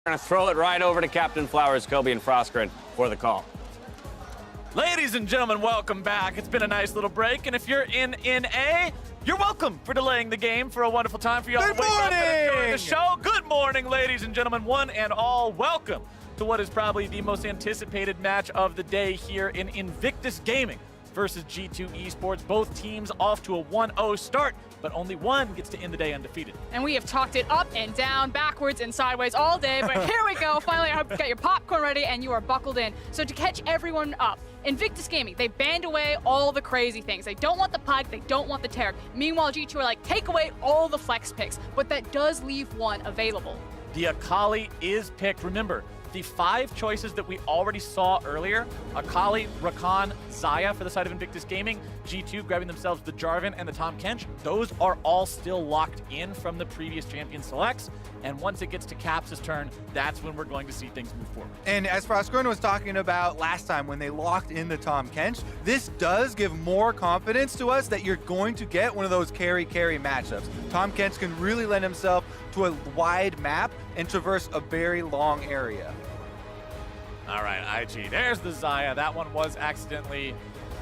We're going to throw it right over to Captain Flowers, Kobe, and Frostgren for the call. Ladies and gentlemen, welcome back. It's been a nice little break, and if you're in NA, you're welcome for delaying the game for a wonderful time for you all to Good wake up and enjoy morning! the show. Good morning, ladies and gentlemen, one and all. Welcome to what is probably the most anticipated match of the day here in Invictus Gaming versus G2 Esports. Both teams off to a 1-0 start, but only one gets to end the day undefeated. And we have talked it up and down, backwards and sideways all day, but here we go. Finally, I hope you got your popcorn ready and you are buckled in. So to catch everyone up, Invictus Gaming, they banned away all the crazy things. They don't want the Pike, they don't want the Tarek. Meanwhile, G2 are like, take away all the flex picks, but that does leave one available. The Akali is picked. Remember, the 5 choices that we already saw earlier, Akali, Rakan, Xayah for the side of Invictus Gaming, G2 grabbing themselves the Jarvan and the Tahm Kench, those are all still locked in from the previous champion selects, and once it gets to Caps' turn, that's when we're going to see things move forward. And as Frostgren was talking about last time when they locked in the Tahm Kench, this does give more confidence to us that you're going to get one of those carry-carry matchups. Tahm Kench can really lend himself to a wide map and traverse a very long area. All right, IG, there's the Xayah. That one was accidentally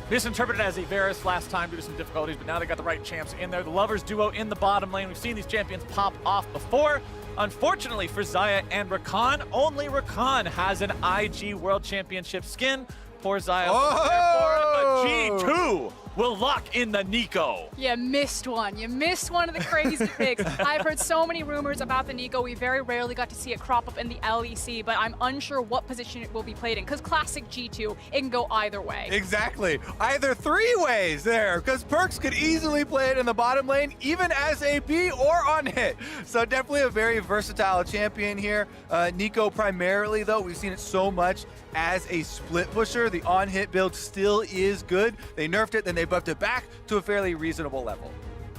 misinterpreted as a Varus last time due to some difficulties, but now they got the right champs in there. The Lovers duo in the bottom lane. We've seen these champions pop off before. Unfortunately for Xayah and Rakan, only Rakan has an IG World Championship skin. Poor Xayah was there for it, but G2 will lock in the Nico. You missed one. You missed one of the crazy picks. I've heard so many rumors about the Nico. We very rarely got to see it crop up in the LEC, but I'm unsure what position it will be played in, because classic G2, it can go either way. Exactly. Either 3 ways there, because Perkz could easily play it in the bottom lane, even as AP or on hit. So definitely a very versatile champion here. Nico primarily, though, we've seen it so much as a split pusher. The on-hit build still is good. They nerfed it, then they buffed it back to a fairly reasonable level.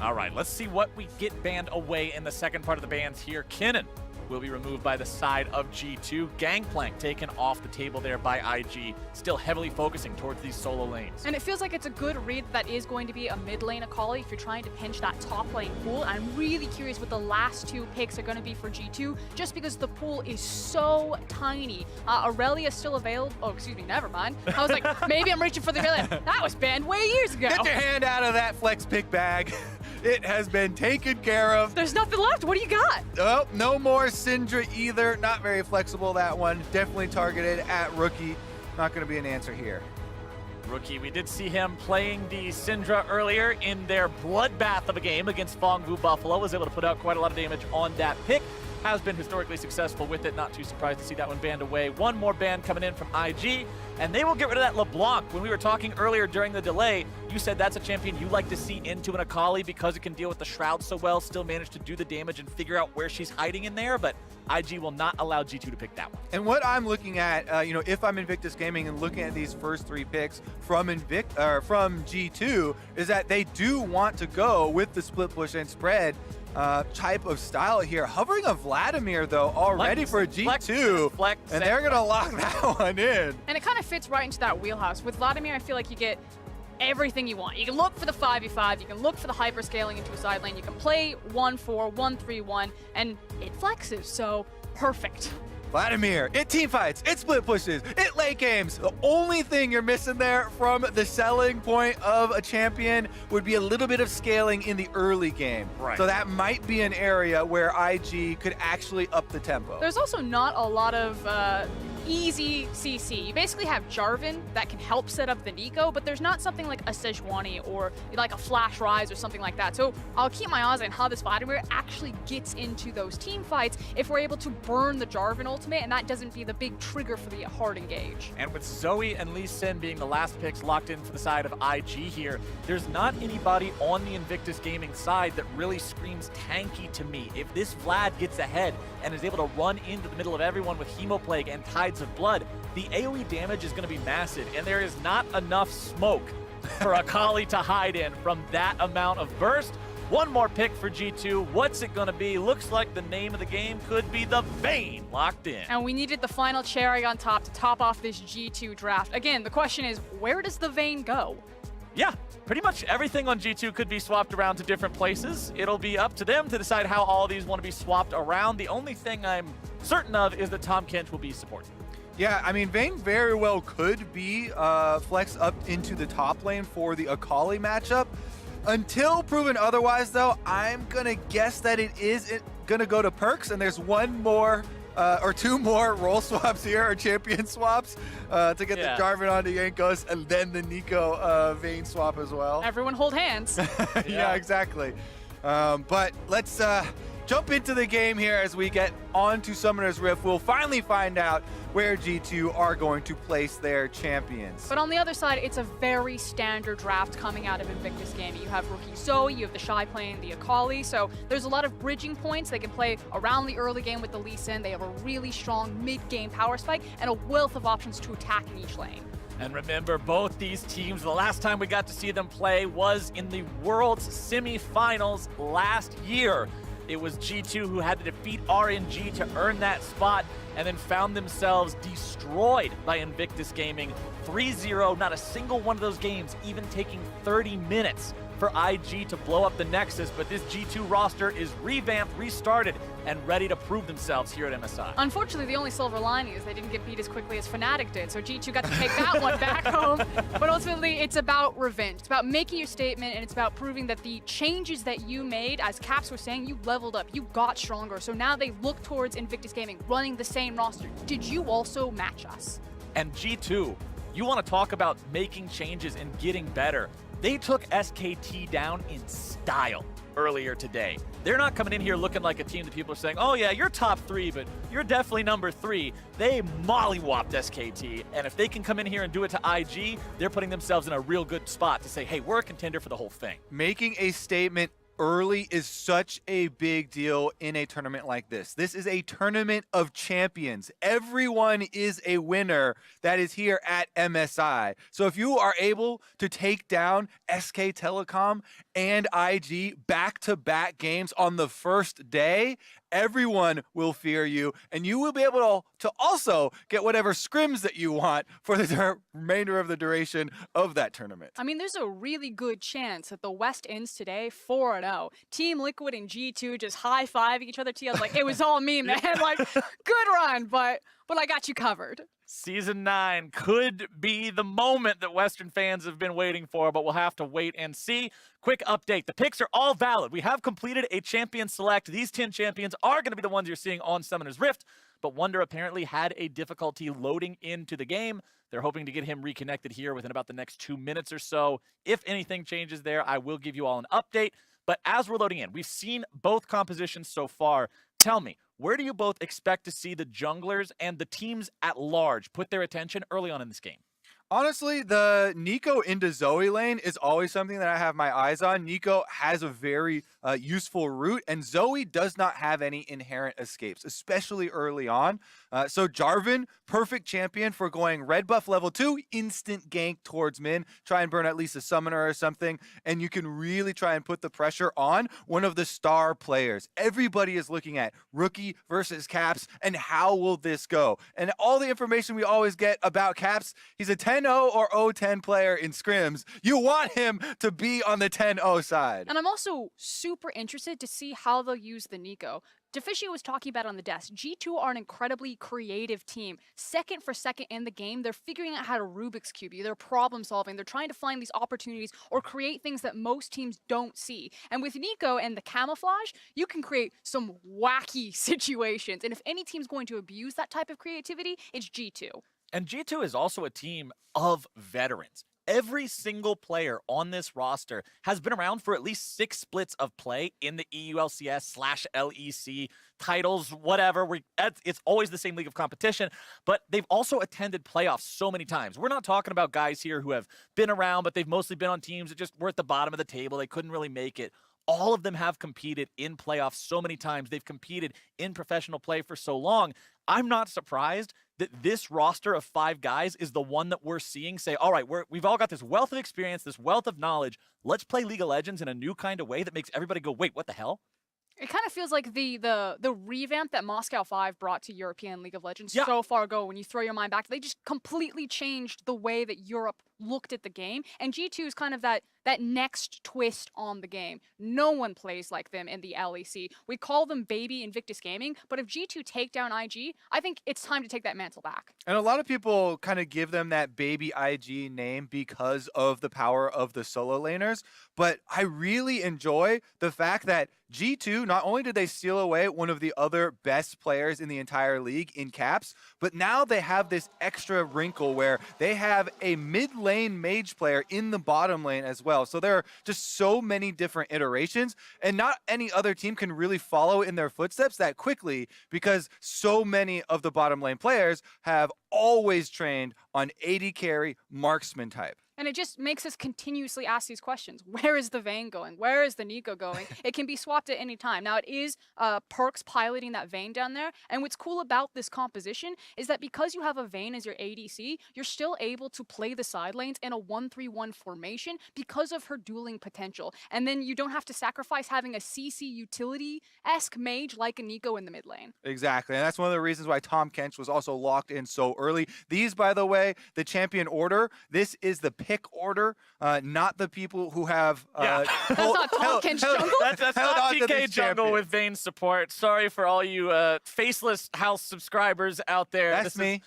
All right, let's see what we get banned away in the second part of the bans here. Kinnan will be removed by the side of G2. Gangplank taken off the table there by IG, still heavily focusing towards these solo lanes. And it feels like it's a good read that is going to be a mid lane Akali if you're trying to pinch that top lane pool. I'm really curious what the last 2 picks are going to be for G2, just because the pool is so tiny. Aurelia still available. Oh, excuse me, never mind. I was like, maybe I'm reaching for the Aurelia. That was banned way years ago. Get your hand out of that flex pick bag. It has been taken care of. There's nothing left. What do you got? Oh, no more Syndra either. Not very flexible, that one. Definitely targeted at Rookie. Not going to be an answer here. Rookie, we did see him playing the Syndra earlier in their bloodbath of a game against Fongvu Buffalo. Was able to put out quite a lot of damage on that pick. Has been historically successful with it. Not too surprised to see that one banned away. One more ban coming in from IG, and they will get rid of that LeBlanc. When we were talking earlier during the delay, you said that's a champion you like to see into an Akali because it can deal with the Shroud so well, still manage to do the damage and figure out where she's hiding in there, but IG will not allow G2 to pick that one. And what I'm looking at, if I'm Invictus Gaming and looking at these first 3 picks from G2, is that they do want to go with the split push and spread type of style here. Hovering a Vladimir, though, already for G2, and they're going to lock that one in. And it kind of fits right into that wheelhouse. With Vladimir, I feel like you get everything you want. You can look for the 5v5, you can look for the hyper scaling into a side lane, you can play 1-4, 1-3-1, and it flexes, so perfect. Vladimir, it team fights, it split pushes, it late games. The only thing you're missing there from the selling point of a champion would be a little bit of scaling in the early game. Right. So that might be an area where IG could actually up the tempo. There's also not a lot of easy CC. You basically have Jarvan that can help set up the Nico, but there's not something like a Sejuani or like a Flash Rise or something like that. So I'll keep my eyes on how this Vladimir actually gets into those team fights if we're able to burn the Jarvan ultimate, and that doesn't be the big trigger for the hard engage. And with Zoe and Lee Sin being the last picks locked in for the side of IG here, there's not anybody on the Invictus Gaming side that really screams tanky to me. If this Vlad gets ahead and is able to run into the middle of everyone with Hemoplague and Tides of Blood, the AoE damage is going to be massive, and there is not enough smoke for Akali to hide in from that amount of burst. One more pick for G2. What's it going to be? Looks like the name of the game could be the Vayne locked in. And we needed the final cherry on top to top off this G2 draft. Again, the question is, where does the Vayne go? Yeah, pretty much everything on G2 could be swapped around to different places. It'll be up to them to decide how all these want to be swapped around. The only thing I'm certain of is that Tom Kench will be supported. Yeah, I mean, Vayne very well could be flexed up into the top lane for the Akali matchup. Until proven otherwise, though, I'm going to guess that it is going to go to Perks, and there's one more or two more role swaps here, or champion swaps, to get the Jarvan onto Jankos, and then the Nico Vayne swap as well. Everyone hold hands. Yeah, exactly. But let's jump into the game here as we get on to Summoner's Rift. We'll finally find out where G2 are going to place their champions. But on the other side, it's a very standard draft coming out of Invictus Gaming. You have rookie Zoe, you have the Shy playing the Akali, so there's a lot of bridging points. They can play around the early game with the Lee Sin. They have a really strong mid-game power spike and a wealth of options to attack in each lane. And remember, both these teams, the last time we got to see them play was in the World's semifinals last year. It was G2 who had to defeat RNG to earn that spot, and then found themselves destroyed by Invictus Gaming 3-0. Not a single one of those games even taking 30 minutes for IG to blow up the Nexus, but this G2 roster is revamped, restarted, and ready to prove themselves here at MSI. Unfortunately, the only silver lining is they didn't get beat as quickly as Fnatic did, so G2 got to take that one back home. But ultimately, it's about revenge. It's about making your statement, and it's about proving that the changes that you made, as Caps was saying, you leveled up, you got stronger. So now they look towards Invictus Gaming, running the same roster. Did you also match us? And G2, you want to talk about making changes and getting better. They took SKT down in style earlier today. They're not coming in here looking like a team that people are saying, oh yeah, you're top 3, but you're definitely number 3. They mollywopped SKT, and if they can come in here and do it to IG, they're putting themselves in a real good spot to say, hey, we're a contender for the whole thing. Making a statement early is such a big deal in a tournament like this. This is a tournament of champions. Everyone is a winner that is here at MSI. So if you are able to take down SK Telecom and IG back-to-back games on the first day, everyone will fear you, and you will be able to also get whatever scrims that you want for the remainder of the duration of that tournament. I mean, there's a really good chance that the West ends today 4-0. Team Liquid and G2 just high-fiving each other. Tia's like, it was all me, man. Like, good run, but I got you covered. Season 9 could be the moment that Western fans have been waiting for, but we'll have to wait and see. Quick update. The picks are all valid. We have completed a champion select. These 10 champions are going to be the ones you're seeing on Summoner's Rift, but Wunder apparently had a difficulty loading into the game. They're hoping to get him reconnected here within about the next 2 minutes or so. If anything changes there, I will give you all an update. But as we're loading in, we've seen both compositions so far. Tell me, where do you both expect to see the junglers and the teams at large put their attention early on in this game? Honestly, the Nico into Zoe lane is always something that I have my eyes on. Nico has a very useful route, and Zoe does not have any inherent escapes, especially early on. So Jarvan, perfect champion for going red buff level 2, instant gank towards min, try and burn at least a summoner or something, and you can really try and put the pressure on one of the star players. Everybody is looking at rookie versus Caps, and how will this go? And all the information we always get about Caps, he's a 10-0 or 0-10 player in scrims. You want him to be on the 10-0 side. And I'm also super interested to see how they'll use the Nico. Deficio was talking about on the desk. G2 are an incredibly creative team. Second for second in the game, they're figuring out how to Rubik's Cube you. They're problem solving. They're trying to find these opportunities or create things that most teams don't see. And with Nico and the camouflage, you can create some wacky situations. And if any team's going to abuse that type of creativity, it's G2. And G2 is also a team of veterans. Every single player on this roster has been around for at least 6 splits of play in the EULCS/LEC titles, whatever. It's always the same league of competition, but they've also attended playoffs so many times. We're not talking about guys here who have been around, but they've mostly been on teams that just were at the bottom of the table. They couldn't really make it. All of them have competed in playoffs so many times. They've competed in professional play for so long. I'm not surprised that this roster of 5 guys is the one that we're seeing say, all right, we've all got this wealth of experience, this wealth of knowledge. Let's play League of Legends in a new kind of way that makes everybody go, wait, what the hell? It kind of feels like the revamp that Moscow 5 brought to European League of Legends so far ago. When you throw your mind back, they just completely changed the way that Europe looked at the game. And G2 is kind of that next twist on the game. No one plays like them in the LEC. We call them baby Invictus Gaming, but if G2 take down IG, I think it's time to take that mantle back. And a lot of people kind of give them that baby IG name because of the power of the solo laners, but I really enjoy the fact that G2, not only did they steal away one of the other best players in the entire league in Caps, but now they have this extra wrinkle where they have a mid lane mage player in the bottom lane as well. So there are just so many different iterations, and not any other team can really follow in their footsteps that quickly because so many of the bottom lane players have always trained on AD carry marksman type. And it just makes us continuously ask these questions. Where is the Vayne going? Where is the Nico going? It can be swapped at any time. Now, it is Perks piloting that Vayne down there. And what's cool about this composition is that because you have a Vayne as your ADC, you're still able to play the side lanes in a 1-3-1 formation because of her dueling potential. And then you don't have to sacrifice having a CC utility-esque mage like a Nico in the mid lane. Exactly, and that's one of the reasons why Tom Kench was also locked in so early. These, by the way, the champion order, this is the pick order, not the people who have That's not Tom Kench jungle. That's not TK jungle with Vayne support. Sorry for all you faceless house subscribers out there. That's me.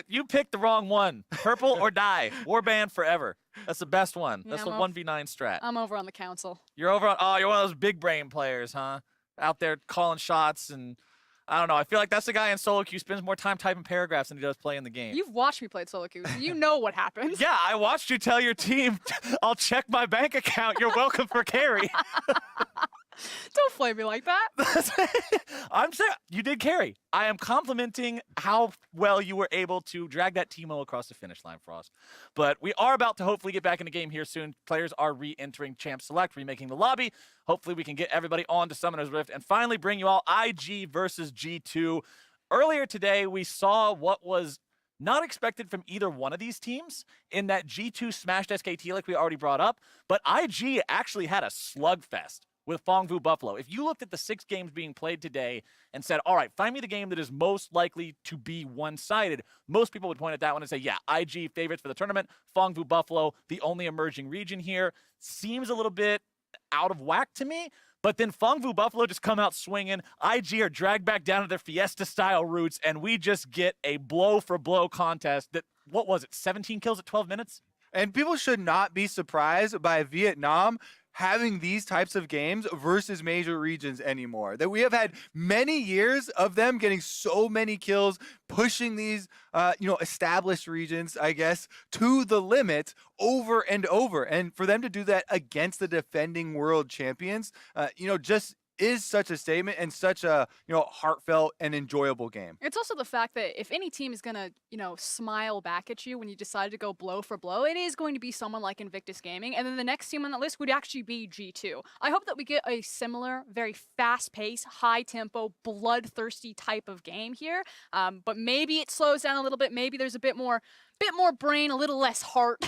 You picked the wrong one. Purple or die. Warband forever. That's the best one. Yeah, That's the 1v9 strat. I'm over on the council. You're over on, oh, you're one of those big brain players, huh? Out there calling shots and I don't know. I feel like that's the guy in solo queue spends more time typing paragraphs than he does playing the game. You've watched me play solo queue, so you know what happens. Yeah, I watched you tell your team, I'll check my bank account. You're welcome for carry. Don't flame me like that. I'm saying you did carry. I am complimenting how well you were able to drag that Teemo across the finish line, Frost. But we are about to hopefully get back in the game here soon. Players are re-entering Champ Select, remaking the lobby. Hopefully we can get everybody on to Summoner's Rift and finally bring you all IG versus G2. Earlier today, we saw what was not expected from either one of these teams in that G2 smashed SKT like we already brought up, but IG actually had a slugfest with Fongvu Buffalo. If you looked at the 6 games being played today and said, all right, find me the game that is most likely to be one-sided, most people would point at that one and say, yeah, IG favorites for the tournament, Fongvu Buffalo, the only emerging region here. Seems a little bit out of whack to me, but then Fongvu Buffalo just come out swinging. IG are dragged back down to their Fiesta-style roots, and we just get a blow-for-blow contest that, what was it, 17 kills at 12 minutes? And people should not be surprised by Vietnam having these types of games versus major regions anymore. That we have had many years of them getting so many kills, pushing these, established regions, I guess, to the limit over and over. And for them to do that against the defending world champions, just is such a statement and such a heartfelt and enjoyable game. It's also the fact that if any team is gonna smile back at you when you decide to go blow for blow, it is going to be someone like Invictus Gaming, and then the next team on the list would actually be G2. I hope that we get a similar, very fast-paced, high-tempo, bloodthirsty type of game here, but maybe it slows down a little bit. Maybe there's a bit more brain, a little less heart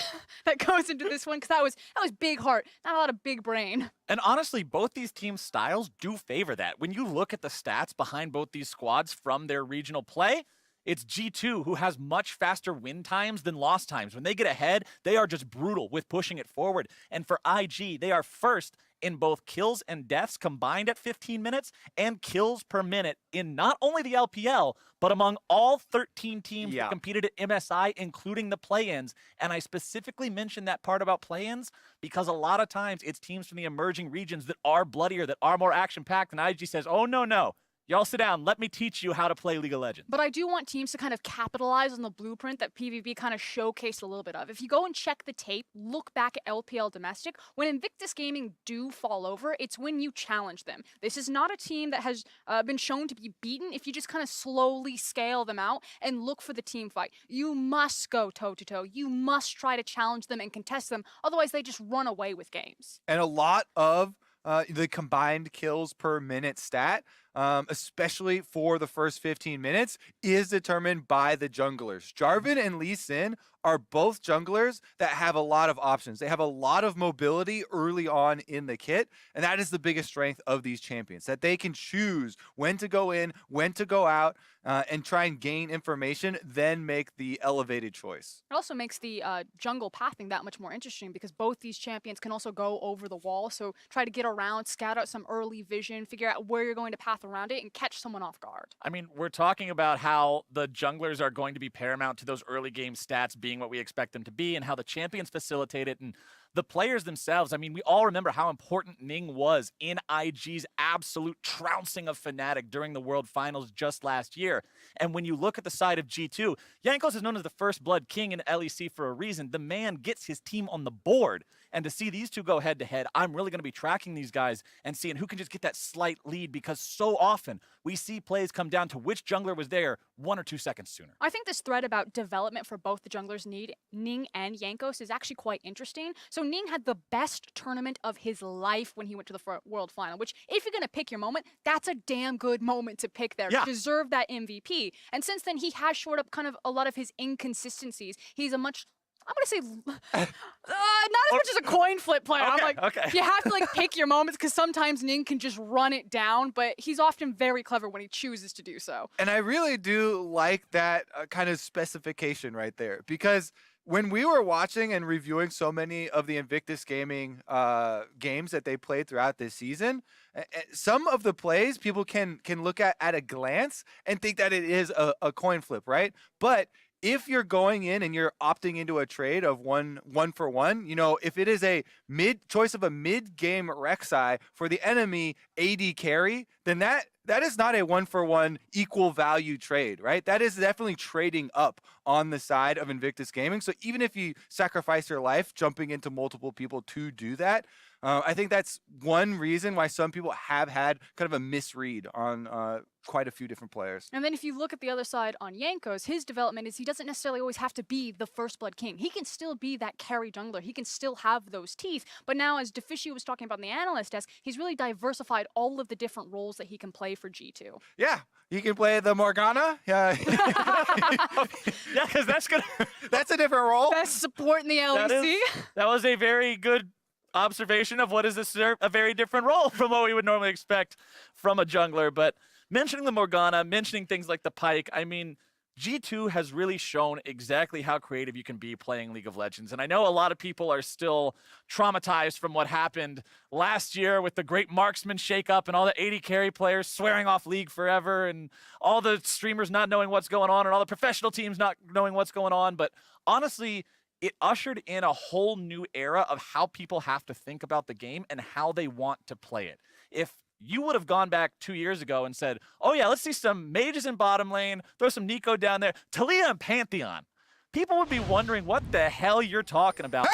that goes into this one, because that was big heart, not a lot of big brain. And honestly, both these team styles do favor that. When you look at the stats behind both these squads from their regional play, it's G2 who has much faster win times than loss times. When they get ahead, they are just brutal with pushing it forward. And for IG, they are first in both kills and deaths combined at 15 minutes and kills per minute in not only the LPL, but among all 13 teams that competed at MSI, including the play-ins. And I specifically mentioned that part about play-ins because a lot of times it's teams from the emerging regions that are bloodier, that are more action-packed, and IG says, oh, no. Y'all sit down. Let me teach you how to play League of Legends. But I do want teams to kind of capitalize on the blueprint that PvP kind of showcased a little bit of. If you go and check the tape, look back at LPL Domestic, when Invictus Gaming do fall over, it's when you challenge them. This is not a team that has been shown to be beaten if you just kind of slowly scale them out and look for the team fight. You must go toe-to-toe. You must try to challenge them and contest them. Otherwise, they just run away with games. And a lot of the combined kills per minute stat especially for the first 15 minutes, is determined by the junglers. Jarvan and Lee Sin are both junglers that have a lot of options. They have a lot of mobility early on in the kit, and that is the biggest strength of these champions, that they can choose when to go in, when to go out, and try and gain information, then make the elevated choice. It also makes the jungle pathing that much more interesting because both these champions can also go over the wall. So try to get around, scout out some early vision, figure out where you're going to path around it, and catch someone off guard. I mean, we're talking about how the junglers are going to be paramount to those early game stats being what we expect them to be and how the champions facilitate it. And the players themselves, I mean, we all remember how important Ning was in IG's absolute trouncing of Fnatic during the World Finals just last year. And when you look at the side of G2, Jankos is known as the first blood king in LEC for a reason. The man gets his team on the board. And to see these two go head-to-head, I'm really going to be tracking these guys and seeing who can just get that slight lead, because so often we see plays come down to which jungler was there 1 or 2 seconds sooner. I think this thread about development for both the junglers, Ning and Jankos, is actually quite interesting. So Ning had the best tournament of his life when he went to the World Final, which, if you're going to pick your moment, that's a damn good moment to pick there. Yeah. Deserve that MVP. And since then, he has shored up kind of a lot of his inconsistencies. He's a much, I'm going to say, not as much as a coin flip player. I'm like, you have to like pick your moments, because sometimes Ning can just run it down, but he's often very clever when he chooses to do so. And I really do like that kind of specification right there, because when we were watching and reviewing so many of the Invictus Gaming games that they played throughout this season, some of the plays people can look at a glance and think that it is a coin flip, right? But if you're going in and you're opting into a trade of one for one, you know, if it is a choice of a mid-game Rek'Sai for the enemy AD carry, then that is not a 1-for-1 equal value trade, right? That is definitely trading up on the side of Invictus Gaming. So even if you sacrifice your life jumping into multiple people to do that, I think that's one reason why some people have had kind of a misread on quite a few different players. And then if you look at the other side on Jankos, his development is he doesn't necessarily always have to be the first blood king. He can still be that carry jungler. He can still have those teeth. But now, as Defici was talking about in the analyst desk, he's really diversified all of the different roles that he can play for G2. Yeah, he can play the Morgana. Yeah, because that's a different role. Best support in the LEC. That was a very good observation of what is a very different role from what we would normally expect from a jungler. But mentioning the Morgana, mentioning things like the Pike, I mean, G2 has really shown exactly how creative you can be playing League of Legends. And I know a lot of people are still traumatized from what happened last year with the great marksman shakeup and all the 80 carry players swearing off League forever and all the streamers not knowing what's going on and all the professional teams not knowing what's going on. But honestly, it ushered in a whole new era of how people have to think about the game and how they want to play it. If you would have gone back 2 years ago and said, oh yeah, let's see some mages in bottom lane, throw some Nico down there, Talia and Pantheon, people would be wondering what the hell you're talking about.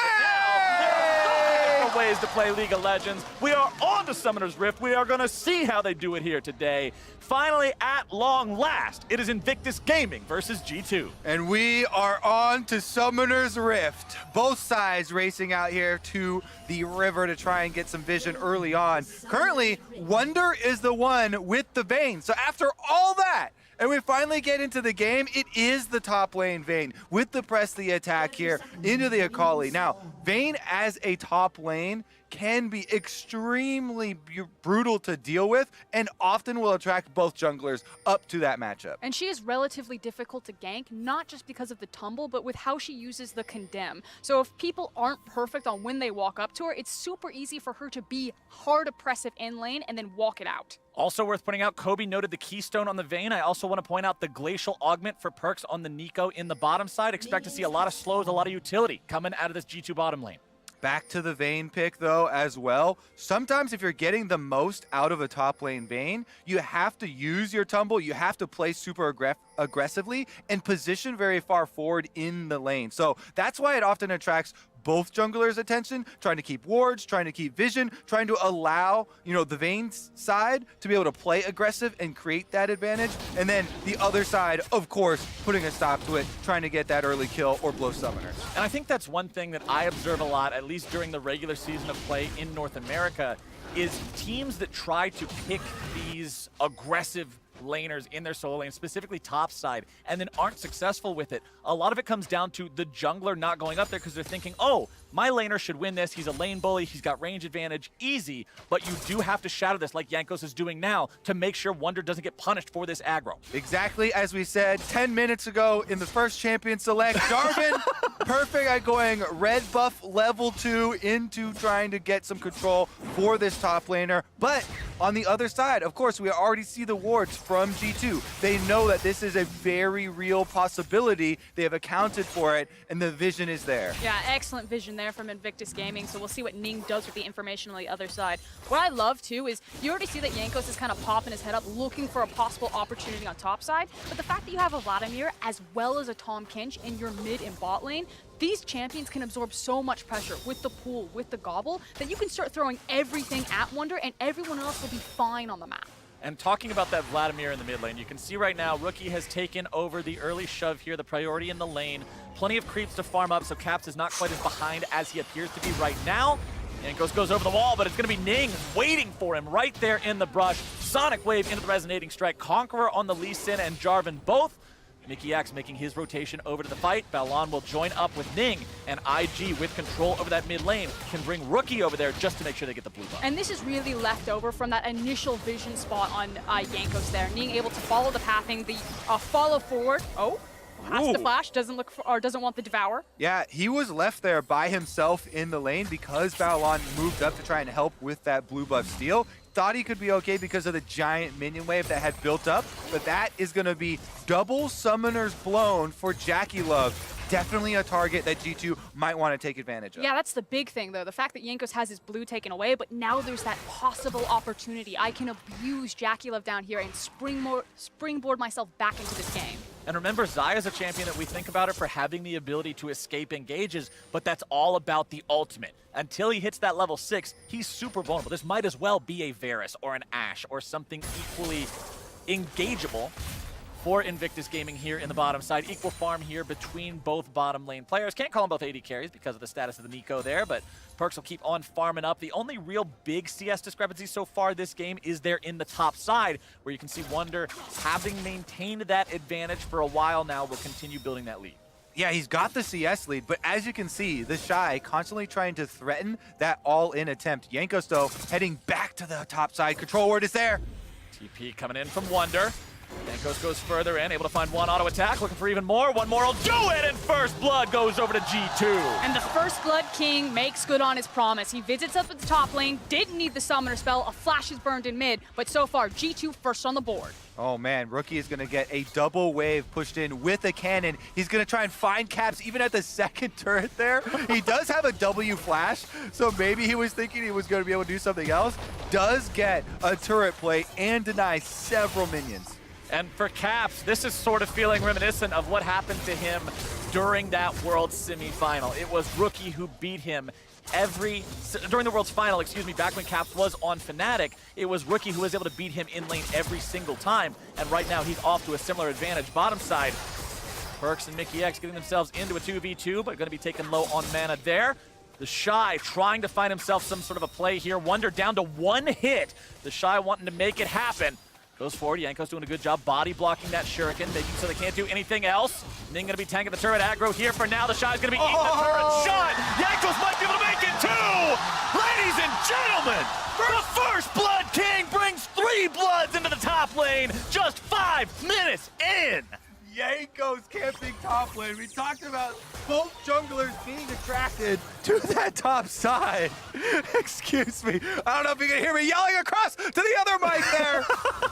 Ways to play League of Legends. We are on to Summoner's Rift. We are going to see how they do it here today. Finally, at long last, it is Invictus Gaming versus G2. And we are on to Summoner's Rift. Both sides racing out here to the river to try and get some vision early on. Currently, Wonder is the one with the Vayne. So after all that, and we finally get into the game, it is the top lane Vayne with the press the attack here into the Akali. Now, Vayne as a top lane can be extremely brutal to deal with and often will attract both junglers up to that matchup. And she is relatively difficult to gank, not just because of the tumble, but with how she uses the condemn. So if people aren't perfect on when they walk up to her, it's super easy for her to be hard oppressive in lane and then walk it out. Also worth pointing out, Kobe noted the Keystone on the Vayne. I also want to point out the Glacial Augment for perks on the Nico in the bottom side. Expect to see a lot of slows, a lot of utility coming out of this G2 bottom lane. Back to the Vayne pick, though, as well. Sometimes if you're getting the most out of a top lane Vayne, you have to use your tumble, you have to play super aggressively and position very far forward in the lane. So that's why it often attracts both junglers' attention, trying to keep wards, trying to keep vision, trying to allow, the Vayne side to be able to play aggressive and create that advantage. And then the other side, of course, putting a stop to it, trying to get that early kill or blow summoners. And I think that's one thing that I observe a lot, at least during the regular season of play in North America, is teams that try to pick these aggressive laners in their solo lane, specifically top side, and then aren't successful with it. A lot of it comes down to the jungler not going up there because they're thinking, oh, my laner should win this. He's a lane bully. He's got range advantage. Easy. But you do have to shadow this like Jankos is doing now to make sure Wunder doesn't get punished for this aggro. Exactly as we said 10 minutes ago in the first champion select. Jarvan, perfect at going red buff level 2 into trying to get some control for this top laner. But on the other side, of course, we already see the wards from G2. They know that this is a very real possibility. They have accounted for it, and the vision is there. Yeah, excellent vision there from Invictus Gaming, so we'll see what Ning does with the information on the other side. What I love, too, is you already see that Jankos is kind of popping his head up, looking for a possible opportunity on top side, but the fact that you have a Vladimir as well as a Tom Kinch in your mid and bot lane, these champions can absorb so much pressure with the pool, with the gobble, that you can start throwing everything at Wunder and everyone else will be fine on the map. And talking about that Vladimir in the mid lane, you can see right now Rookie has taken over the early shove here, the priority in the lane. Plenty of creeps to farm up, so Caps is not quite as behind as he appears to be right now. And goes over the wall, but it's going to be Ning waiting for him right there in the brush. Sonic Wave into the resonating strike. Conqueror on the Lee Sin and Jarvan both. Mickey X making his rotation over to the fight. Balon will join up with Ning, and IG with control over that mid lane can bring Rookie over there just to make sure they get the blue buff. And this is really left over from that initial vision spot on Jankos there. Ning able to follow the pathing, the follow forward. Oh, has to flash, doesn't look for, or doesn't want the devour. Yeah, he was left there by himself in the lane because Balon moved up to try and help with that blue buff steal. Thought he could be okay because of the giant minion wave that had built up, but that is going to be double summoners blown for Jackie Love. Definitely a target that G2 might want to take advantage of. Yeah, that's the big thing, though. The fact that Jankos has his blue taken away, but now there's that possible opportunity. I can abuse Jackie Love down here and springboard myself back into this game. And remember, Xayah's a champion that we think about it for having the ability to escape engages, but that's all about the ultimate. Until he hits that level 6, he's super vulnerable. This might as well be a Varus or an Ashe or something equally engageable for Invictus Gaming here in the bottom side. Equal farm here between both bottom lane players. Can't call them both AD carries because of the status of the Nico there, but Perkz will keep on farming up. The only real big CS discrepancy so far this game is there in the top side, where you can see Wunder, having maintained that advantage for a while now, will continue building that lead. Yeah, he's got the CS lead, but as you can see, the Shy constantly trying to threaten that all-in attempt. Jankos, though, heading back to the top side. Control word is there. TP coming in from Wunder. Jankos goes further in, able to find one auto attack, looking for even more. One more will do it, and First Blood goes over to G2. And the First Blood King makes good on his promise. He visits up at the top lane, didn't need the summoner spell, a flash is burned in mid, but so far, G2 first on the board. Oh man, Rookie is going to get a double wave pushed in with a cannon. He's going to try and find Caps even at the second turret there. He does have a W flash, so maybe he was thinking he was going to be able to do something else. Does get a turret play and denies several minions. And for Caps, this is sort of feeling reminiscent of what happened to him during that World semifinal. It was Rookie who beat him during the World's final, back when Caps was on Fnatic, it was Rookie who was able to beat him in lane every single time. And right now, he's off to a similar advantage. Bottom side, Perkz and Mickey X getting themselves into a 2v2, but going to be taken low on mana there. The Shy trying to find himself some sort of a play here. Wunder down to one hit. The Shy wanting to make it happen. Goes forward, Jankos doing a good job body blocking that Shuriken, making so they can't do anything else. Ning gonna be tanking the turret aggro here for now. The Shy's gonna be eating the turret shot. Jankos might be able to make it too! Ladies and gentlemen, the First Blood King brings 3 bloods into the top lane just 5 minutes in! Jankos camping top lane. We talked about both junglers being attracted to that top side. Excuse me. I don't know if you can hear me yelling across to the other mic there.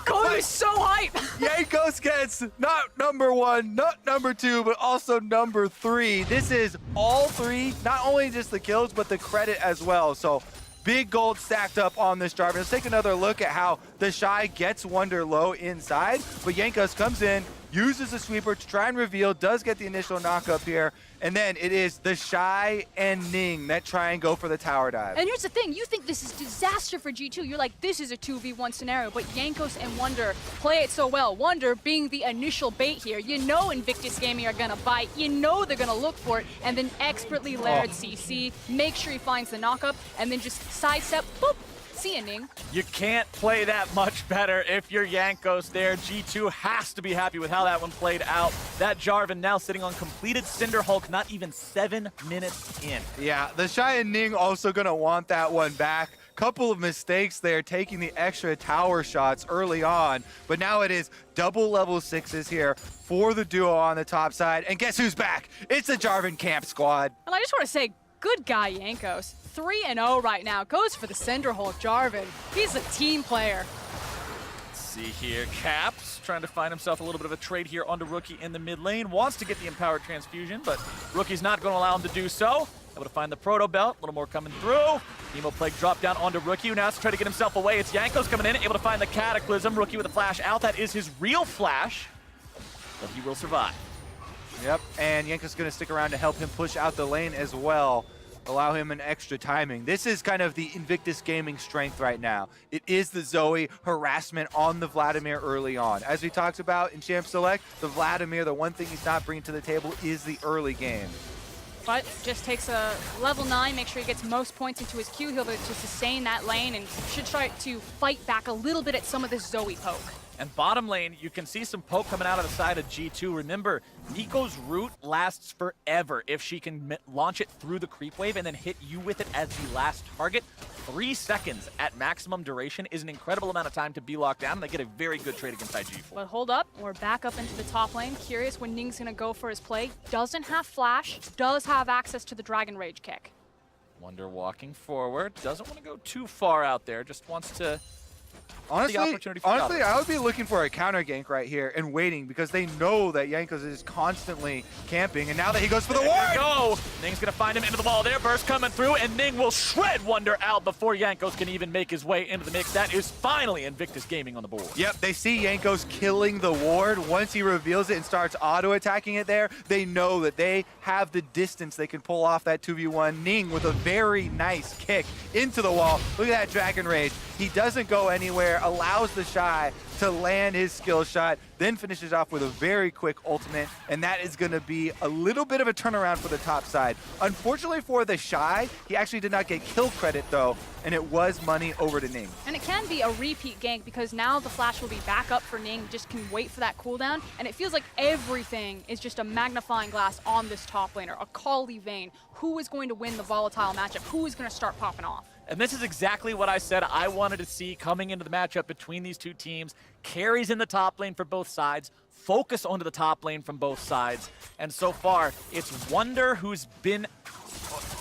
Cody is so hype. Jankos gets not number 1, not number 2, but also number 3. This is all 3, not only just the kills, but the credit as well. So big gold stacked up on this Jarvan. Let's take another look at how the Shy gets Wunder low inside, but Jankos comes in, uses the sweeper to try and reveal, does get the initial knock up here, and then it is the Shy and Ning that try and go for the tower dive. And here's the thing, you think this is disaster for G2. You're like, this is a 2v1 scenario, but Jankos and Wonder play it so well. Wonder being the initial bait here. You know Invictus Gaming are gonna bite, you know they're gonna look for it, and then expertly layered CC, make sure he finds the knock up, and then just sidestep, boop, see ya, Ning. You can't play that much better if you're Jankos there. G2 has to be happy with how that one played out. That Jarvan now sitting on completed Cinder Hulk, not even 7 minutes in. Yeah, the Shy and Ning also gonna want that one back. Couple of mistakes there, taking the extra tower shots early on, but now it is double level 6s here for the duo on the top side. And guess who's back? It's the Jarvan Camp squad. And I just want to say, good guy Jankos. 3-0 right now, goes for the Cinder Hulk Jarvan. He's a team player. Let's see here, Caps trying to find himself a little bit of a trade here onto Rookie in the mid lane. Wants to get the Empowered Transfusion, but Rookie's not going to allow him to do so. Able to find the Proto Belt, a little more coming through. Emo Plague drop down onto Rookie, who now has to try to get himself away. It's Jankos coming in, able to find the Cataclysm. Rookie with a flash out. That is his real flash, but he will survive. Yep, and Jankos gonna stick around to help him push out the lane as well. Allow him an extra timing. This is kind of the Invictus Gaming strength right now. It is the Zoe harassment on the Vladimir early on. As we talked about in Champ Select, the Vladimir, the one thing he's not bringing to the table is the early game. But just takes a level 9, make sure he gets most points into his Q. He'll be able to sustain that lane and should try to fight back a little bit at some of this Zoe poke. And bottom lane, you can see some poke coming out of the side of G2. Remember, Nico's root lasts forever if she can launch it through the creep wave and then hit you with it as the last target. 3 seconds at maximum duration is an incredible amount of time to be locked down, and they get a very good trade against IG4. But hold up, we're back up into the top lane. Curious when Ning's gonna go for his play. Doesn't have flash, does have access to the Dragon Rage kick. Wonder walking forward, doesn't want to go too far out there, just wants to Honestly, opportunity for I would be looking for a counter gank right here and waiting because they know that Jankos is constantly camping, and now that he goes for the ward! Go! Ning's gonna find him into the wall there, burst coming through, and Ning will shred Wonder out before Jankos can even make his way into the mix. That is finally Invictus Gaming on the board. Yep, they see Jankos killing the ward. Once he reveals it and starts auto-attacking it there, they know that they have the distance they can pull off that 2v1. Ning with a very nice kick into the wall. Look at that Dragon Rage. He doesn't go anywhere, allows the Shy to land his skill shot, then finishes off with a very quick ultimate, and that is going to be a little bit of a turnaround for the top side. Unfortunately for the Shy, he actually did not get kill credit though, and it was money over to Ning. And it can be a repeat gank because now the flash will be back up for Ning, just can wait for that cooldown, and it feels like everything is just a magnifying glass on this top laner, a Kali Vayne. Who is going to win the volatile matchup? Who is going to start popping off? And this is exactly what I said I wanted to see coming into the matchup between these two teams. Carries in the top lane for both sides, focus onto the top lane from both sides. And so far, it's Wonder who's been,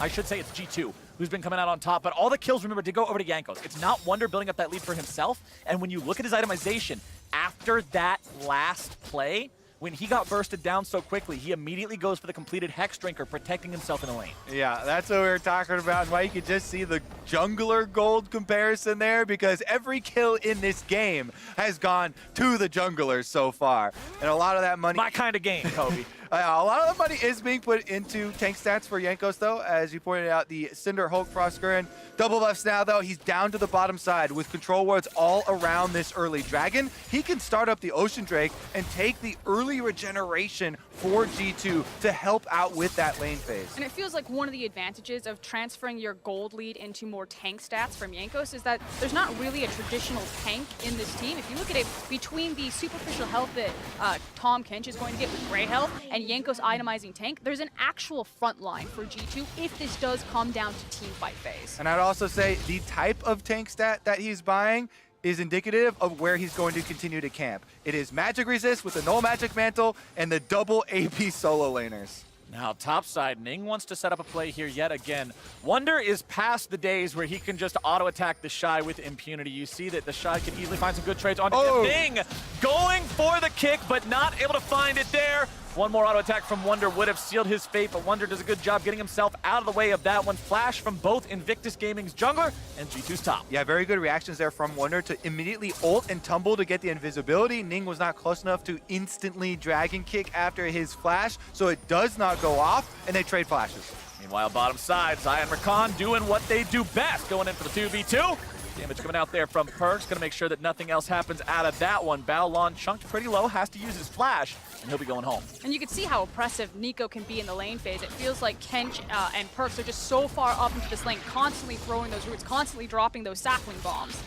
I should say it's G2, who's been coming out on top. But all the kills, remember, did go over to Jankos. It's not Wonder building up that lead for himself. And when you look at his itemization, after that last play, when he got bursted down so quickly, he immediately goes for the completed Hex Drinker, protecting himself in the lane. Yeah, that's what we were talking about, and why you could just see the jungler gold comparison there, because every kill in this game has gone to the junglers so far. And a lot of that money... My kind of game, Kobe. A lot of the money is being put into tank stats for Jankos, though. As you pointed out, the Cinder Hulk Frostgurn. Double buffs now, though. He's down to the bottom side with control wards all around this early dragon. He can start up the Ocean Drake and take the early regeneration for G2 to help out with that lane phase. And it feels like one of the advantages of transferring your gold lead into more tank stats from Jankos is that there's not really a traditional tank in this team. If you look at it, between the superficial health that Tom Kench is going to get with Grey Health and Jankos itemizing tank, there's an actual front line for G2 if this does come down to team fight phase. And I'd also say the type of tank stat that he's buying is indicative of where he's going to continue to camp. It is magic resist with the null magic mantle and the double AP solo laners. Now, topside, Ning wants to set up a play here yet again. Wonder is past the days where he can just auto-attack the Shy with impunity. You see that the Shy can easily find some good trades onto him. Ning going for the kick, but not able to find it there. One more auto attack from Wonder would have sealed his fate, but Wonder does a good job getting himself out of the way of that one. Flash from both Invictus Gaming's jungler and G2's top. Yeah, very good reactions there from Wonder to immediately ult and tumble to get the invisibility. Ning was not close enough to instantly dragon kick after his flash, so it does not go off, and they trade flashes. Meanwhile, bottom side, Xayah and Rakan doing what they do best, going in for the 2v2. Damage coming out there from Perks, gonna make sure that nothing else happens out of that one. Baolon chunked pretty low, has to use his flash, and he'll be going home. And you can see how oppressive Nico can be in the lane phase. It feels like Kench and Perks are just so far up into this lane, constantly throwing those roots, constantly dropping those sapling bombs.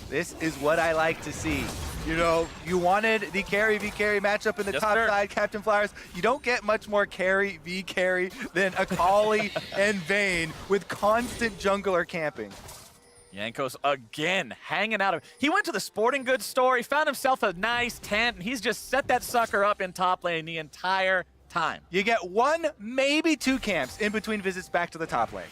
This is what I like to see. You know, you wanted the carry v carry matchup in the top side, Captain Flowers. You don't get much more carry v carry than Akali and Vayne with constant jungler camping. Jankos again hanging out of. He went to the sporting goods store, he found himself a nice tent, and he's just set that sucker up in top lane the entire time. You get 1, maybe 2 camps in between visits back to the top lane.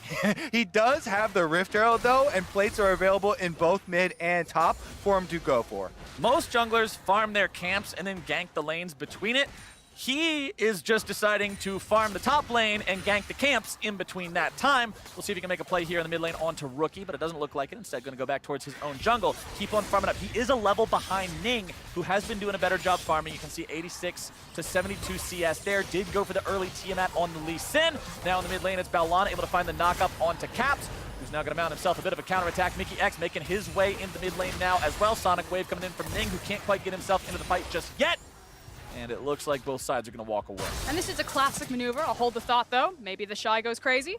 He does have the Rift Arrow though, and plates are available in both mid and top for him to go for. Most junglers farm their camps and then gank the lanes between it. He is just deciding to farm the top lane and gank the camps in between that time. We'll see if he can make a play here in the mid lane onto Rookie, but it doesn't look like it. Instead, going to go back towards his own jungle. Keep on farming up. He is a level behind Ning, who has been doing a better job farming. You can see 86 to 72 CS there. Did go for the early Tiamat on the Lee Sin. Now in the mid lane, it's Baolon able to find the knock-up onto Caps, who's now going to mount himself a bit of a counterattack. Mickey X making his way into the mid lane now as well. Sonic Wave coming in from Ning, who can't quite get himself into the fight just yet. And it looks like both sides are going to walk away. And this is a classic maneuver. I'll hold the thought, though. Maybe the Shy goes crazy.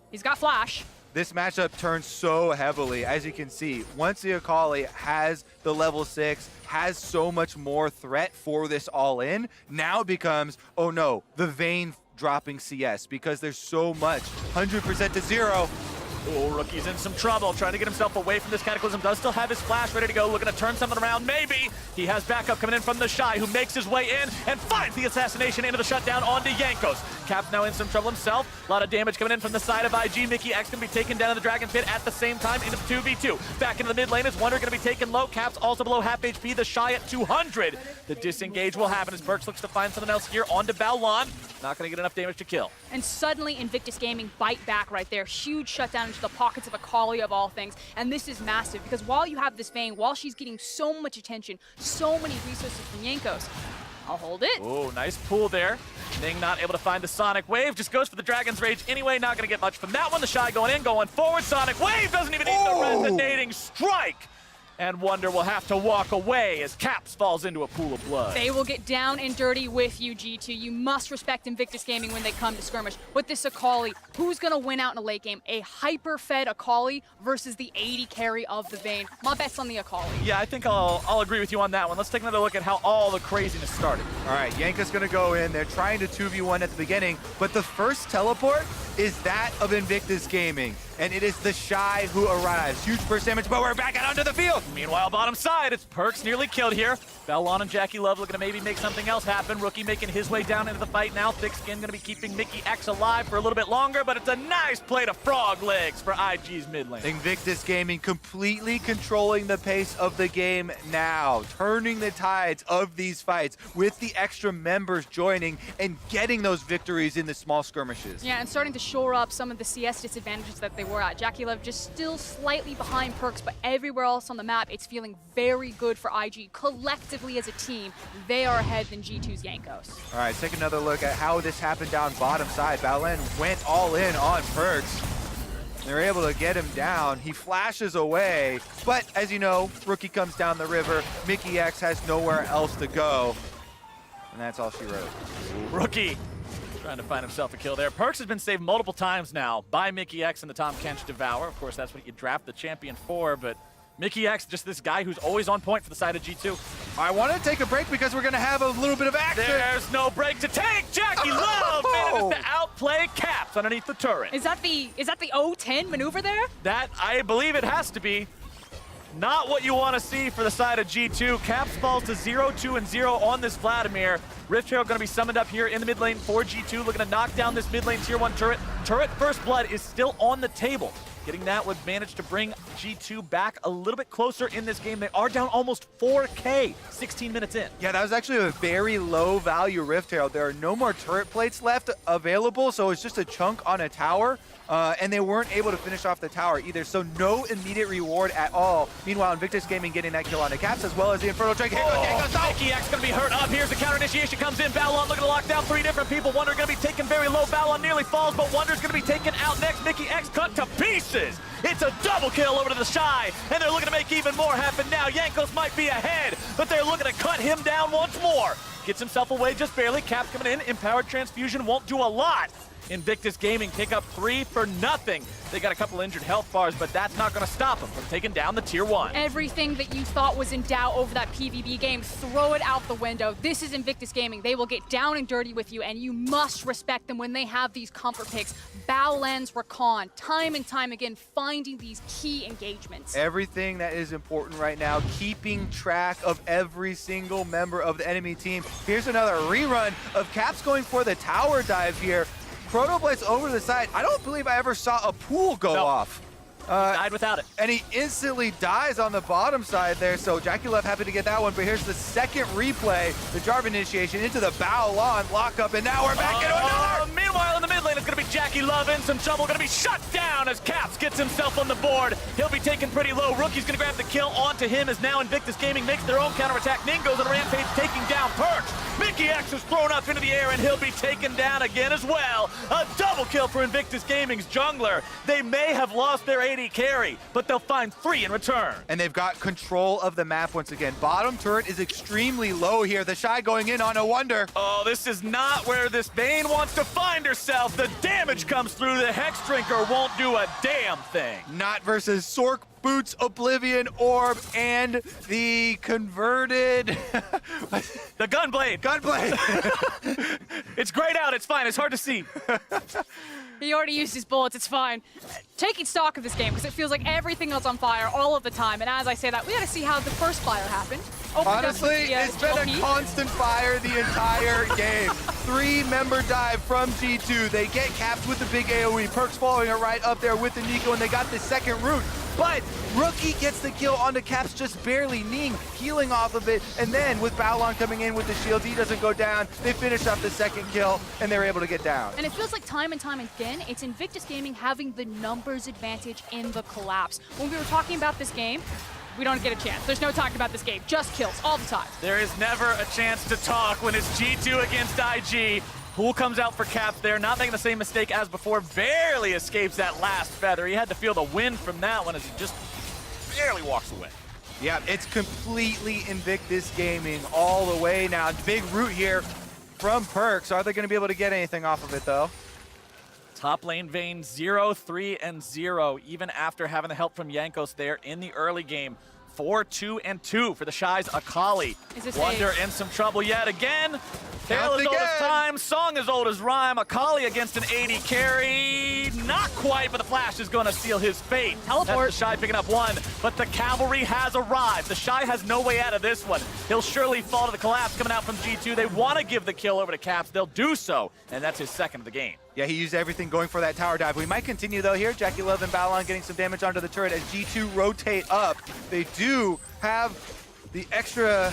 He's got flash. This matchup turns so heavily, as you can see. Once the Akali has the level 6, has so much more threat for this all-in, now it becomes, oh no, the Vayne dropping CS, because there's so much. 100% to 0. Oh, Rookie's in some trouble, trying to get himself away from this Cataclysm. Does still have his flash ready to go, looking to turn something around, maybe. He has backup coming in from the Shy, who makes his way in and finds the assassination into the shutdown onto Jankos. Cap's now in some trouble himself. A lot of damage coming in from the side of IG. Mickey X going to be taken down in the Dragon Pit at the same time into the 2v2. Back into the mid lane is Wonder going to be taken low. Cap's also below half HP. The Shy at 200. The disengage will happen as Perks looks to find something else here onto Baolon. Not going to get enough damage to kill. And suddenly Invictus Gaming bite back right there. Huge shutdown into the pockets of Akali of all things. And this is massive because while you have this Vayne, while she's getting so much attention, so many resources from Jankos, I'll hold it. Oh, nice pull there. Ning not able to find the Sonic Wave. Just goes for the Dragon's Rage anyway. Not going to get much from that one. The Shy going in, going forward. Sonic Wave doesn't even need the resonating strike. And Wonder will have to walk away as Caps falls into a pool of blood. They will get down and dirty with you, G2. You must respect Invictus Gaming when they come to skirmish. With this Akali, who's going to win out in a late game? A hyper-fed Akali versus the 80 carry of the Vayne. My bet's on the Akali. Yeah, I think I'll agree with you on that one. Let's take another look at how all the craziness started. All right, Yanka's going to go in. They're trying to 2v1 at the beginning, but the first teleport is that of Invictus Gaming, and it is the Shy who arrives. Huge burst damage, but we're back out onto the field. Meanwhile, bottom side, it's Perks nearly killed here. Baolon and Jackie Love looking to maybe make something else happen. Rookie making his way down into the fight now. Thick Skin going to be keeping Mickey X alive for a little bit longer, but it's a nice play to frog legs for IG's mid lane. Invictus Gaming completely controlling the pace of the game now, turning the tides of these fights with the extra members joining and getting those victories in the small skirmishes. Yeah, and starting to shore up some of the CS disadvantages that they were at. Jackie Love just still slightly behind Perks, but everywhere else on the map, it's feeling very good for IG. Collectively as a team, they are ahead than G2's Jankos. All right, take another look at how this happened down bottom side. Baolon went all in on Perks. They're able to get him down. He flashes away, but as you know, Rookie comes down the river. Mickey X has nowhere else to go, and that's all she wrote. Rookie trying to find himself a kill there. Perks has been saved multiple times now by Mickey X and the Tom Kench Devour. Of course, that's what you draft the champion for, but Mickey X, just this guy who's always on point for the side of G2. I want to take a break because we're going to have a little bit of action. There's no break to take. Jackie Love manages to outplay Caps underneath the turret. Is that the O10 maneuver there? That, I believe it has to be. Not what you want to see for the side of G2. Caps falls to 0, 2, and 0 on this Vladimir. Rift Trail going to be summoned up here in the mid lane for G2, looking to knock down this mid lane tier 1 turret. Turret First Blood is still on the table. Getting that would manage to bring G2 back a little bit closer in this game. They are down almost 4K 16 minutes in. Yeah, that was actually a very low value Rift Herald. There are no more turret plates left available, so it's just a chunk on a tower. And they weren't able to finish off the tower either, so no immediate reward at all. Meanwhile, Invictus Gaming getting that kill on the Caps, as well as the Infernal Drake. Mickey X gonna be hurt up. Here's the counter initiation comes in. Balon looking to lock down 3 different people. Wonder gonna be taken very low. Balon nearly falls, but Wonder's gonna be taken out next. Mickey X cut to pieces. It's a double kill over to the Shy, and they're looking to make even more happen now. Jankos might be ahead, but they're looking to cut him down once more. Gets himself away just barely. Cap coming in. Empowered Transfusion won't do a lot. Invictus Gaming pick up 3 for nothing. They got a couple injured health bars, but that's not going to stop them from taking down the Tier 1. Everything that you thought was in doubt over that PvP game, throw it out the window. This is Invictus Gaming. They will get down and dirty with you, and you must respect them when they have these comfort picks. Bow Lens, Rakan, time and time again, finding these key engagements. Everything that is important right now, keeping track of every single member of the enemy team. Here's another rerun of Caps going for the tower dive here. Chronoblades over to the side. I don't believe I ever saw a pool go off. Died without it. And he instantly dies on the bottom side there, so Jackie Love happy to get that one, but here's the second replay, the Jarvan initiation into the Bow Lawn lockup, and now we're back into another! Meanwhile, in the mid lane, it's going to be Jackie Love in some trouble, going to be shut down as Caps gets himself on the board. He'll be taken pretty low. Rookie's going to grab the kill onto him as now Invictus Gaming makes their own counterattack. Ningo's on a rampage taking down Perch. Mickey X is thrown up into the air, and he'll be taken down again as well. A double kill for Invictus Gaming's jungler. They may have lost their AD carry, but they'll find 3 in return. And they've got control of the map once again. Bottom turret is extremely low here. The Shy going in on a Wonder. Oh, this is not where this Bane wants to find herself. The damage comes through. The Hex Drinker won't do a damn thing. Not versus Sork Boots, Oblivion Orb, and the converted... The Gunblade. Gunblade. It's grayed out. It's fine. It's hard to see. He already used his bullets, it's fine. Taking stock of this game, because it feels like everything else on fire all of the time, and as I say that, we gotta see how the first fire happened. Honestly, it's been a constant fire the entire game. 3-member dive from G2. They get capped with the big AoE. Perks following it right up there with the Nico, and they got the second root. But Rookie gets the kill onto Caps just barely, Ning healing off of it, and then with Balon coming in with the shield, he doesn't go down. They finish up the second kill, and they're able to get down. And it feels like time and time again, it's Invictus Gaming having the numbers advantage in the collapse. When we were talking about this game, we don't get a chance. There's no talking about this game. Just kills all the time. There is never a chance to talk when it's G2 against IG. Pool comes out for Caps there, not making the same mistake as before. Barely escapes that last feather. He had to feel the wind from that one as he just barely walks away. Yeah, it's completely Invictus Gaming all the way now. Big root here from Perks. Are they going to be able to get anything off of it, though? Top lane Vayne 0, 3, and 0, even after having the help from Jankos there in the early game. 4, 2, and 2 for the Shy's Akali. Wonder in some trouble yet again. Tale as old as time, song as old as rhyme. Akali against an 80 carry. Not quite, but the flash is going to seal his fate. Teleport. That's the Shy picking up 1, but the cavalry has arrived. The Shy has no way out of this one. He'll surely fall to the collapse coming out from G2. They want to give the kill over to Caps. They'll do so, and that's his second of the game. Yeah, he used everything going for that tower dive. We might continue, though, here. Jackie Love and Balon getting some damage onto the turret as G2 rotate up. They do have the extra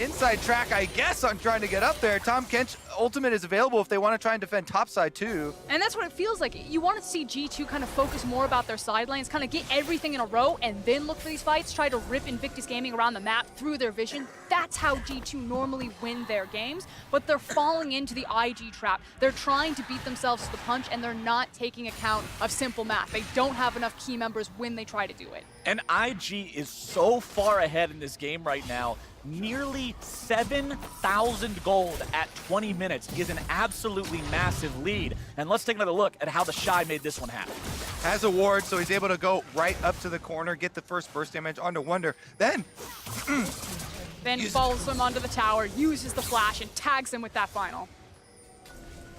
inside track, I guess, on trying to get up there. Tom Kench ultimate is available if they want to try and defend topside, too. And that's what it feels like. You want to see G2 kind of focus more about their side lanes, kind of get everything in a row, and then look for these fights, try to rip Invictus Gaming around the map through their vision. That's how G2 normally win their games, but they're falling into the IG trap. They're trying to beat themselves to the punch, and they're not taking account of simple math. They don't have enough key members when they try to do it. And IG is so far ahead in this game right now. Nearly 7,000 gold at 20 minutes is an absolutely massive lead. And let's take another look at how the Shy made this one happen. Has a ward, so he's able to go right up to the corner, get the first burst damage onto Wonder. Then follows him onto the tower, uses the flash, and tags him with that final.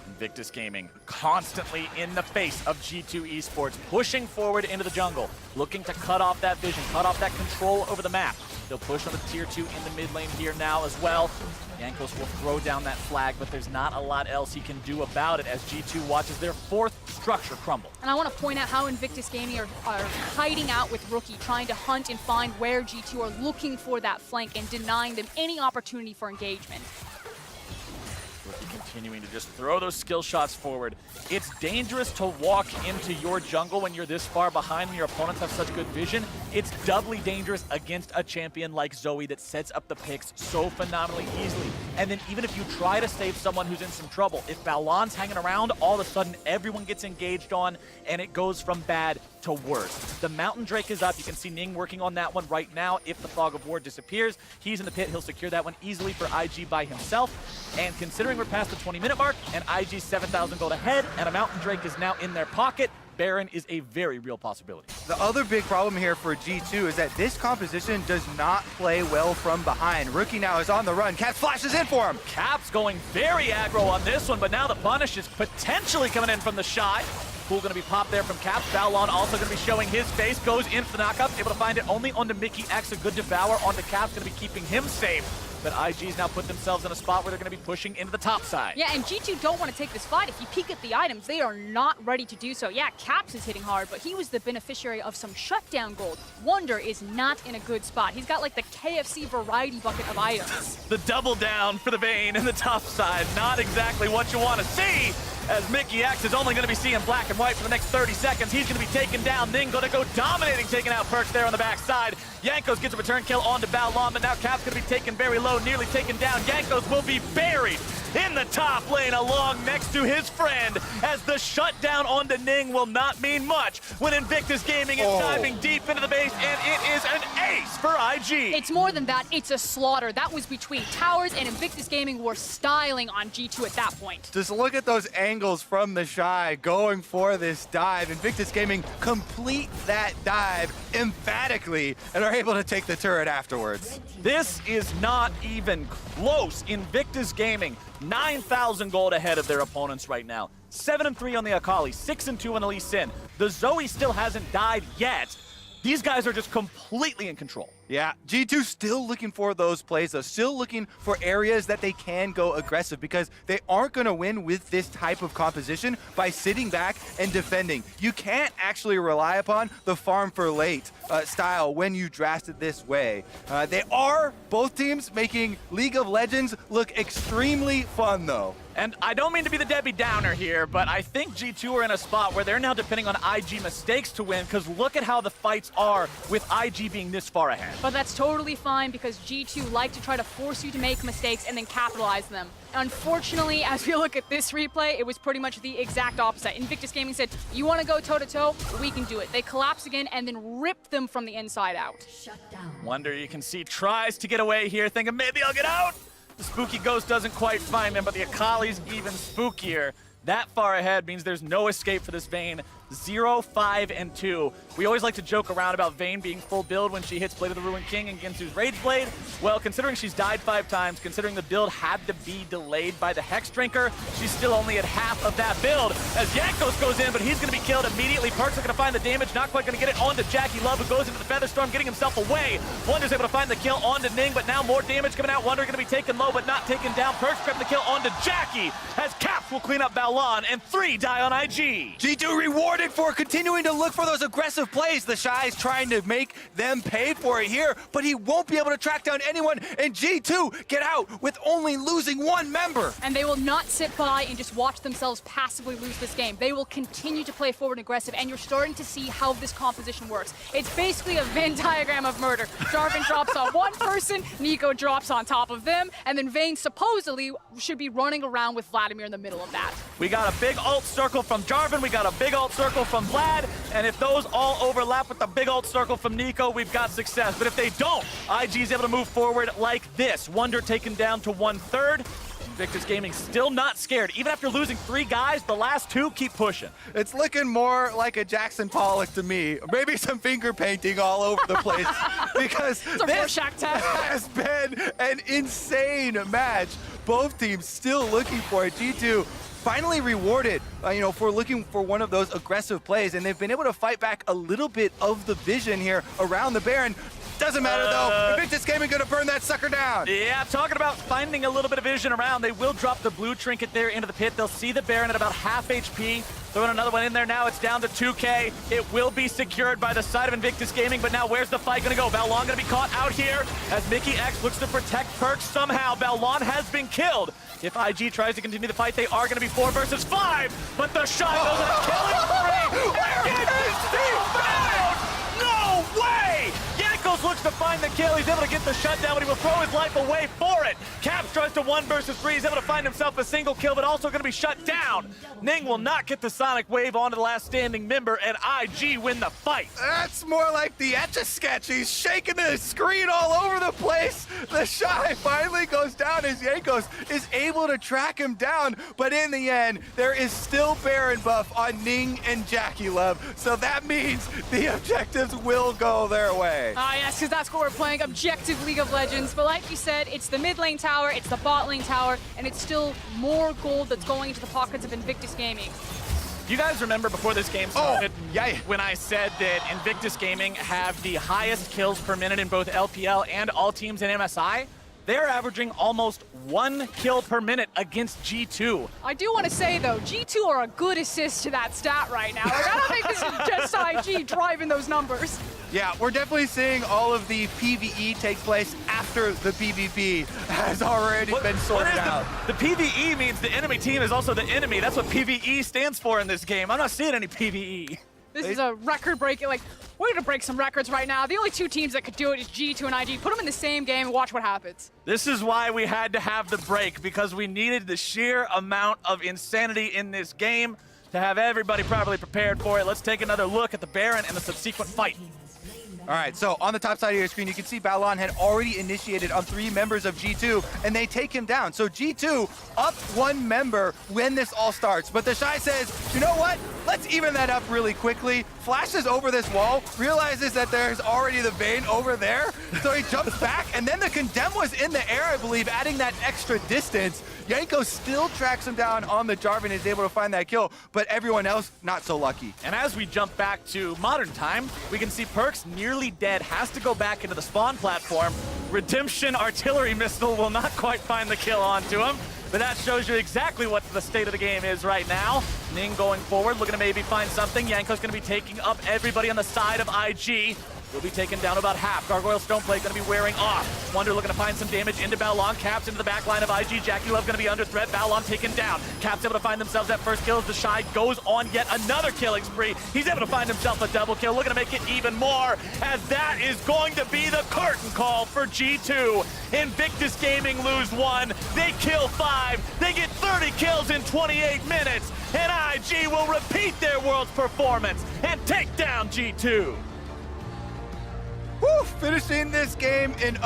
Invictus Gaming constantly in the face of G2 Esports, pushing forward into the jungle, looking to cut off that vision, cut off that control over the map. They'll push on the tier 2 in the mid lane here now as well. Jankos will throw down that flag, but there's not a lot else he can do about it as G2 watches their 4th structure crumble. And I want to point out how Invictus Gaming are hiding out with Rookie, trying to hunt and find where G2 are looking for that flank and denying them any opportunity for engagement. Rookie continuing to just throw those skill shots forward. It's dangerous to walk into your jungle when you're this far behind and your opponents have such good vision. It's doubly dangerous against a champion like Zoe that sets up the picks so phenomenally easily. And then even if you try to save someone who's in some trouble, if Balon's hanging around, all of a sudden everyone gets engaged on and it goes from bad to worse. The Mountain Drake is up. You can see Ning working on that one right now. If the Fog of War disappears, he's in the pit. He'll secure that one easily for IG by himself. And considering we're past the 20-minute mark and IG's 7,000 gold ahead and a Mountain Drake is now in their pocket, Baron is a very real possibility. The other big problem here for G2 is that this composition does not play well from behind. Rookie now is on the run. Caps flashes in for him. Caps going very aggro on this one, but now the punish is potentially coming in from the Shy. Pool going to be popped there from Caps. Balon also going to be showing his face. Goes in for the knockup. Able to find it only onto Mickey X. A good devour onto Caps. Going to be keeping him safe. But IG's now put themselves in a spot where they're going to be pushing into the top side. Yeah, and G2 don't want to take this fight. If you peek at the items, they are not ready to do so. Yeah, Caps is hitting hard, but he was the beneficiary of some shutdown gold. Wonder is not in a good spot. He's got like the KFC variety bucket of items. The double down for the Vayne in the top side. Not exactly what you want to see, as Mickey X is only going to be seeing black and white for the next 30 seconds. He's going to be taken down. Ning going to go dominating, taking out Perks there on the backside. Jankos gets a return kill onto Balon, but now Cap's going to be taken very low, nearly taken down. Jankos will be buried in the top lane along next to his friend, as the shutdown onto Ning will not mean much when Invictus Gaming is diving deep into the base, and it is an ace for IG. It's more than that, it's a slaughter. That was between Towers and Invictus Gaming were styling on G2 at that point. Just look at those angles from the Shy going for this dive. Invictus Gaming complete that dive emphatically and are able to take the turret afterwards. This is not even close. Invictus Gaming, 9,000 gold ahead of their opponents right now. 7-3 on the Akali, 6-2 on the Lee Sin. The Zoe still hasn't died yet. These guys are just completely in control. Yeah, G2 still looking for those plays, though. Still looking for areas that they can go aggressive, because they aren't going to win with this type of composition by sitting back and defending. You can't actually rely upon the farm for late style when you draft it this way. They are, both teams, making League of Legends look extremely fun, though. And I don't mean to be the Debbie Downer here, but I think G2 are in a spot where they're now depending on IG mistakes to win, because look at how the fights are with IG being this far ahead. But that's totally fine, because G2 like to try to force you to make mistakes and then capitalize them. Unfortunately, as we look at this replay, it was pretty much the exact opposite. Invictus Gaming said, you want to go toe-to-toe? We can do it. They collapse again and then rip them from the inside out. Wonder, you can see, tries to get away here, thinking maybe I'll get out. The spooky ghost doesn't quite find him, but the Akali's even spookier. That far ahead means there's no escape for this Vayne. 0, 5, and 2. We always like to joke around about Vayne being full build when she hits Blade of the Ruined King and Ginsu's Rage Blade. Well, considering she's died 5 times, considering the build had to be delayed by the Hex Drinker, she's still only at half of that build. As Jankos goes in, but he's going to be killed immediately. Perks are going to find the damage, not quite going to get it onto Jackie Love, who goes into the Featherstorm, getting himself away. Wonder's able to find the kill onto Ning, but now more damage coming out. Wonder going to be taken low, but not taken down. Perks grabbing the kill onto Jackie, as Caps will clean up Balon, and 3 die on IG. G2 rewarded for continuing to look for those aggressive plays. The Shy's trying to make them pay for it here, but he won't be able to track down anyone, and G2 get out with only losing 1 member. And they will not sit by and just watch themselves passively lose this game. They will continue to play forward and aggressive, and you're starting to see how this composition works. It's basically a Venn diagram of murder. Jarvan drops on one person, Nico drops on top of them, and then Vayne supposedly should be running around with Vladimir in the middle of that. We got a big ult circle from Jarvan, we got a big ult circle from Vlad, and if those all overlap with the big ult circle from Nico, we've got success. But if they don't, IG's able to move forward like this. Wonder taken down to 1/3. Invictus Gaming still not scared. Even after losing 3 guys, the last 2 keep pushing. It's looking more like a Jackson Pollock to me. Maybe some finger painting all over the place, because this has been an insane match. Both teams still looking for it. G2 finally rewarded, for looking for one of those aggressive plays, and they've been able to fight back a little bit of the vision here around the Baron. Doesn't matter though. Invictus Gaming gonna burn that sucker down. Yeah, talking about finding a little bit of vision around. They will drop the blue trinket there into the pit. They'll see the Baron at about half HP. Throwing another one in there now. It's down to 2K. It will be secured by the side of Invictus Gaming, but now where's the fight gonna go? Balon gonna be caught out here as Mickey X looks to protect Perks somehow. Balon has been killed. If IG tries to continue the fight, they are gonna be 4 versus 5, but the shot goes at killing 3. Where is he found? No way! Yankos looks to find the kill. He's able to get the shutdown, but he will throw his life away for it. Caps tries to 1 versus 3. He's able to find himself a single kill, but also going to be shut down. Ning will not get the Sonic Wave onto the last standing member, and IG win the fight. That's more like the Etch-a-Sketch. He's shaking the screen all over the place. The Shy finally goes down as Yankos is able to track him down, but in the end, there is still Baron buff on Ning and Jackie Love, so that means the objectives will go their way. Yes, because that's what we're playing, objective League of Legends. But like you said, it's the mid lane tower, it's the bot lane tower, and it's still more gold that's going into the pockets of Invictus Gaming. You guys remember before this game started yeah. when I said that Invictus Gaming have the highest kills per minute in both LPL and all teams in MSI? They're averaging almost 1 kill per minute against G2. I do want to say, though, G2 are a good assist to that stat right now. Like, I don't think this is just IG driving those numbers. Yeah, we're definitely seeing all of the PvE take place after the PvP has already been sorted out. The PvE means the enemy team is also the enemy. That's what PvE stands for in this game. I'm not seeing any PvE. This is a record breaking, like, we're gonna break some records right now. The only 2 teams that could do it is G2 and IG. Put them in the same game and watch what happens. This is why we had to have the break, because we needed the sheer amount of insanity in this game to have everybody properly prepared for it. Let's take another look at the Baron and the subsequent fight. All right, so on the top side of your screen, you can see Balon had already initiated on 3 members of G2, and they take him down. So G2 up 1 member when this all starts. But the Shy says, you know what? Let's even that up really quickly. Flashes over this wall, realizes that there's already the Vayne over there. So he jumps back, and then the Condemn was in the air, I believe, adding that extra distance. Yanko still tracks him down on the Jarvan, is able to find that kill, but everyone else not so lucky. And as we jump back to modern time, we can see Perks nearly dead, has to go back into the spawn platform. Redemption Artillery Missile will not quite find the kill onto him, but that shows you exactly what the state of the game is right now. Ning going forward, looking to maybe find something. Yanko's gonna be taking up everybody on the side of IG. Will be taken down about half. Gargoyle Stoneplate going to be wearing off. Wonder looking to find some damage into Balon. Caps into the back line of IG. Jackie Love going to be under threat. Balon taken down. Caps able to find themselves that first kill as the Shy goes on yet another killing spree. He's able to find himself a double kill. Looking to make it even more, as that is going to be the curtain call for G2. Invictus Gaming lose 1. They kill 5. They get 30 kills in 28 minutes. And IG will repeat their world's performance and take down G2. Woo, finishing this game in